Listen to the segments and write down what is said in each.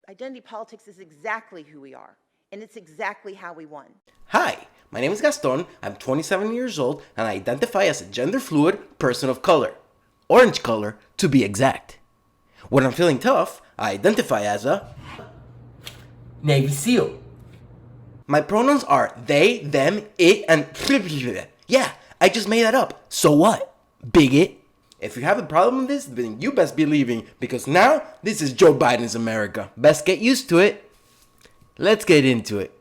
Identity politics is exactly who we are, and it's exactly how we won. Hi, my name is Gaston, I'm 27 years old, and I identify as a gender fluid person of color. Orange color, to be exact. When I'm feeling tough, I identify as a Navy SEAL. My pronouns are they, them, it, and yeah, I just made that up. So what? Bigot. If you have a problem with this, then you best be leaving, because now this is Joe Biden's America. Best get used to it. Let's get into it.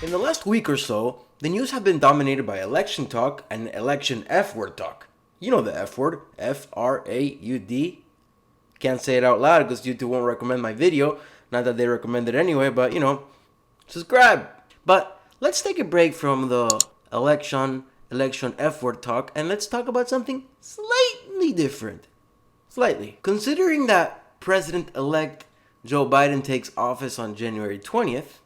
In the last week or so, the news have been dominated by election talk and election F-word talk. You know the F-word, F-R-A-U-D. Can't say it out loud because YouTube won't recommend my video. Not that they recommend it anyway, but subscribe. But let's take a break from the election F-word talk and let's talk about something slightly different. Slightly. Considering that President-elect Joe Biden takes office on January 20th,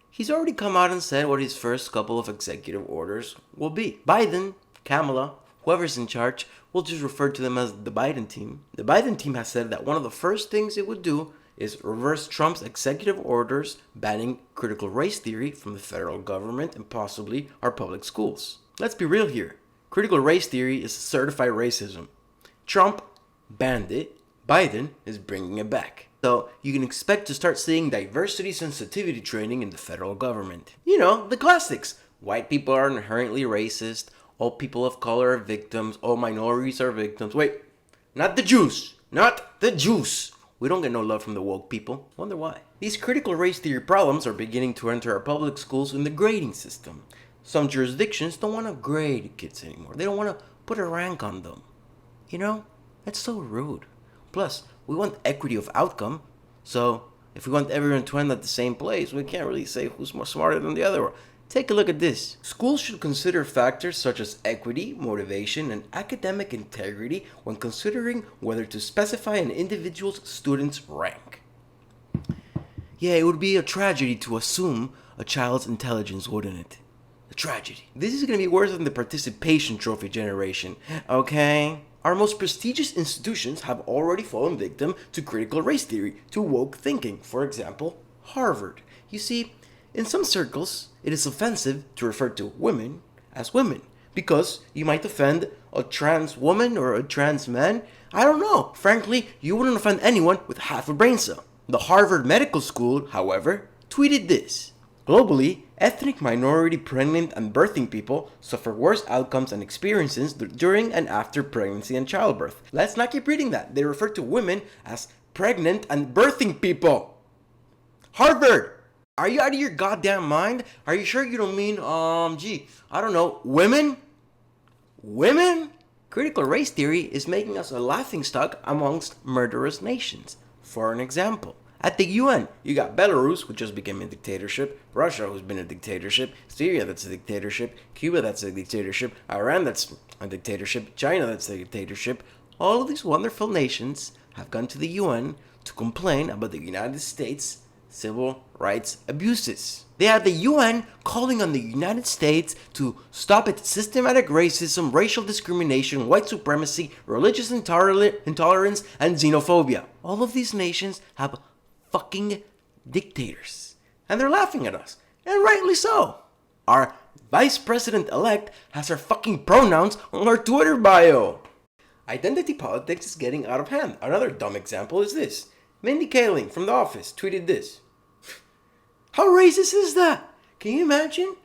he's already come out and said what his first couple of executive orders will be. Biden, Kamala, whoever's in charge, we'll just refer to them as the Biden team. The Biden team has said that one of the first things it would do is reverse Trump's executive orders banning critical race theory from the federal government and possibly our public schools. Let's be real here. Critical race theory is certified racism. Trump banned it. Biden is bringing it back. So you can expect to start seeing diversity sensitivity training in the federal government. The classics. White people are inherently racist. All people of color are victims. All minorities are victims. Wait, not the Jews. Not the Jews. We don't get no love from the woke people. Wonder why. These critical race theory problems are beginning to enter our public schools in the grading system. Some jurisdictions don't want to grade kids anymore. They don't want to put a rank on them. That's so rude. Plus, we want equity of outcome. So, if we want everyone to end at the same place, we can't really say who's more smarter than the other. Take a look at this. Schools should consider factors such as equity, motivation, and academic integrity when considering whether to specify an individual's student's rank. Yeah, it would be a tragedy to assume a child's intelligence, wouldn't it? A tragedy. This is going to be worse than the participation trophy generation, okay? Our most prestigious institutions have already fallen victim to critical race theory, to woke thinking. For example, Harvard. You see, in some circles, it is offensive to refer to women as women because you might offend a trans woman or a trans man. I don't know. Frankly, you wouldn't offend anyone with half a brain cell. The Harvard Medical School, however, tweeted this. Globally, ethnic minority pregnant and birthing people suffer worse outcomes and experiences during and after pregnancy and childbirth. Let's not keep reading that. They refer to women as pregnant and birthing people. Harvard! Are you out of your goddamn mind? Are you sure you don't mean, women? Women? Critical race theory is making us a laughingstock amongst murderous nations. For an example, at the UN, you got Belarus, which just became a dictatorship, Russia, who's been a dictatorship, Syria, that's a dictatorship, Cuba, that's a dictatorship, Iran, that's a dictatorship, China, that's a dictatorship. All of these wonderful nations have gone to the UN to complain about the United States' civil rights abuses. They had the UN calling on the United States to stop its systematic racism, racial discrimination, white supremacy, religious intolerance, and xenophobia. All of these nations have fucking dictators. And they're laughing at us. And rightly so. Our vice president-elect has her fucking pronouns on her Twitter bio. Identity politics is getting out of hand. Another dumb example is this. Mindy Kaling from The Office tweeted this. How racist is that? Can you imagine?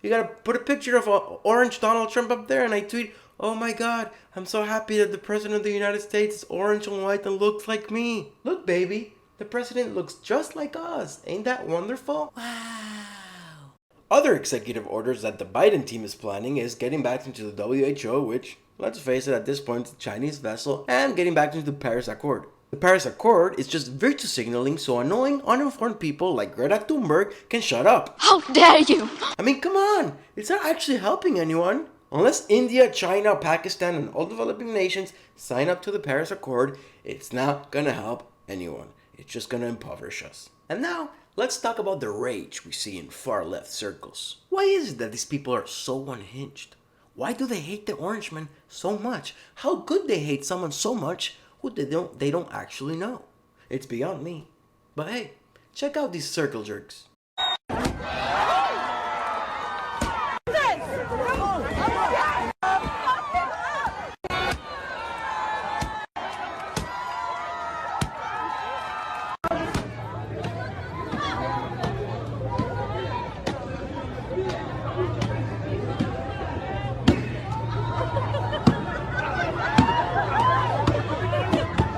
You gotta put a picture of orange Donald Trump up there and I tweet, oh my god, I'm so happy that the president of the United States is orange and white and looks like me. Look, baby, the president looks just like us. Ain't that wonderful? Wow. Other executive orders that the Biden team is planning is getting back into the WHO, which, let's face it, at this point, is a Chinese vessel, and getting back into the Paris Accord. The Paris Accord is just virtue signaling so annoying, uninformed people like Greta Thunberg can shut up. How dare you! I mean, come on! It's not actually helping anyone. Unless India, China, Pakistan, and all developing nations sign up to the Paris Accord, it's not gonna help anyone. It's just gonna impoverish us. And now, let's talk about the rage we see in far-left circles. Why is it that these people are so unhinged? Why do they hate the Orangemen so much? How could they hate someone so much who they don't actually know. It's beyond me. But hey, check out these circle jerks.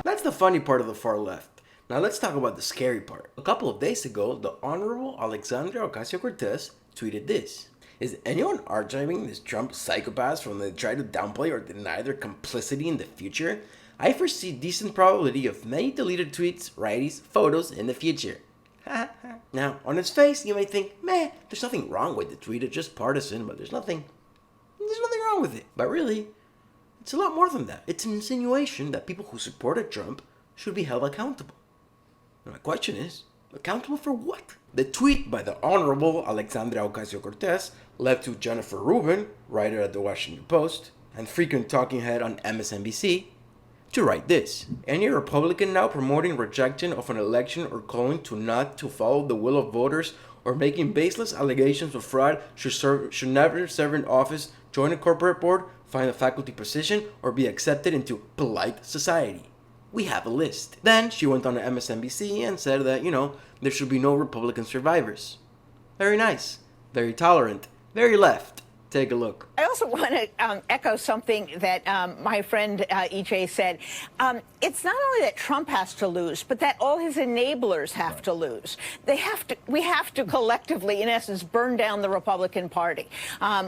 That's the funny part of the far left. Now let's talk about the scary part. A couple of days ago, the Honorable Alexandria Ocasio-Cortez tweeted this. Is anyone archiving these Trump psychopaths when they try to downplay or deny their complicity in the future? I foresee decent probability of many deleted tweets, righties, photos in the future. Now, on its face, you may think, meh, there's nothing wrong with the tweet, it's just partisan, but there's nothing wrong with it. But really, it's a lot more than that. It's an insinuation that people who supported Trump should be held accountable. And my question is, accountable for what? The tweet by the Honorable Alexandria Ocasio-Cortez led to Jennifer Rubin, writer at the Washington Post, and frequent talking head on MSNBC, to write this. Any Republican now promoting rejection of an election or calling to not to follow the will of voters or making baseless allegations of fraud should never serve in office, join a corporate board, find a faculty position, or be accepted into polite society. We have a list. Then she went on to MSNBC and said that, there should be no Republican survivors. Very nice, very tolerant, very left. Take a look. I also want to echo something that my friend EJ said. It's not only that Trump has to lose, but that all his enablers have to lose. We have to collectively, in essence, burn down the Republican Party.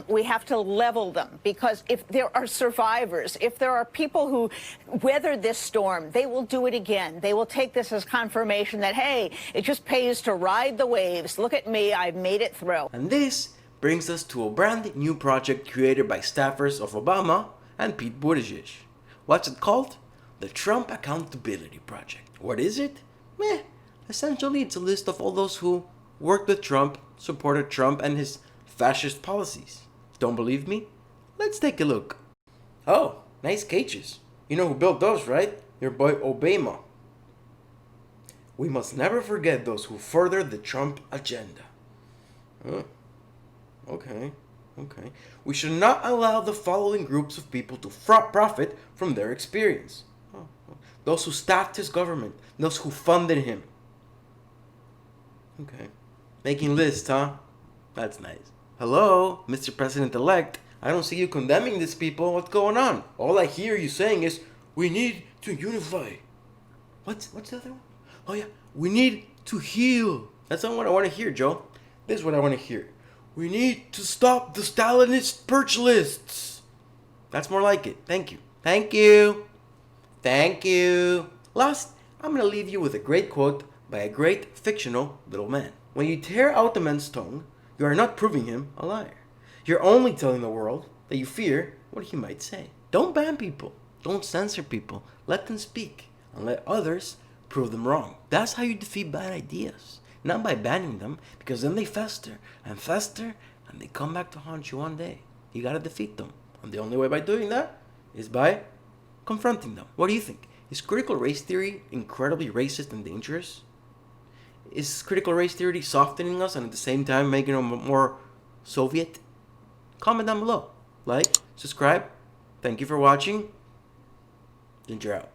We have to level them, because if there are survivors, if there are people who weathered this storm, they will do it again. They will take this as confirmation that, hey, it just pays to ride the waves. Look at me, I've made it through. And this brings us to a brand new project created by staffers of Obama and Pete Buttigieg. What's it called? The Trump Accountability Project. What is it? Essentially it's a list of all those who worked with Trump, supported Trump and his fascist policies. Don't believe me? Let's take a look. Oh, nice cages. You know who built those, right? Your boy Obama. We must never forget those who furthered the Trump agenda. Okay. We should not allow the following groups of people to profit from their experience. Those who staffed his government, those who funded him. Okay. Making lists, huh? That's nice. Hello, Mr. President-elect. I don't see you condemning these people. What's going on? All I hear you saying is, we need to unify. What's the other one? Oh yeah, we need to heal. That's not what I want to hear, Joe. This is what I want to hear. We need to stop the Stalinist purge lists. That's more like it. Thank you. Last, I'm going to leave you with a great quote by a great fictional little man. When you tear out the man's tongue, you are not proving him a liar. You're only telling the world that you fear what he might say. Don't ban people. Don't censor people. Let them speak and let others prove them wrong. That's how you defeat bad ideas. Not by banning them, because then they fester, and they come back to haunt you one day. You gotta defeat them. And the only way by doing that is by confronting them. What do you think? Is critical race theory incredibly racist and dangerous? Is critical race theory softening us and at the same time making them more Soviet? Comment down below. Like, subscribe. Thank you for watching. Ginger out.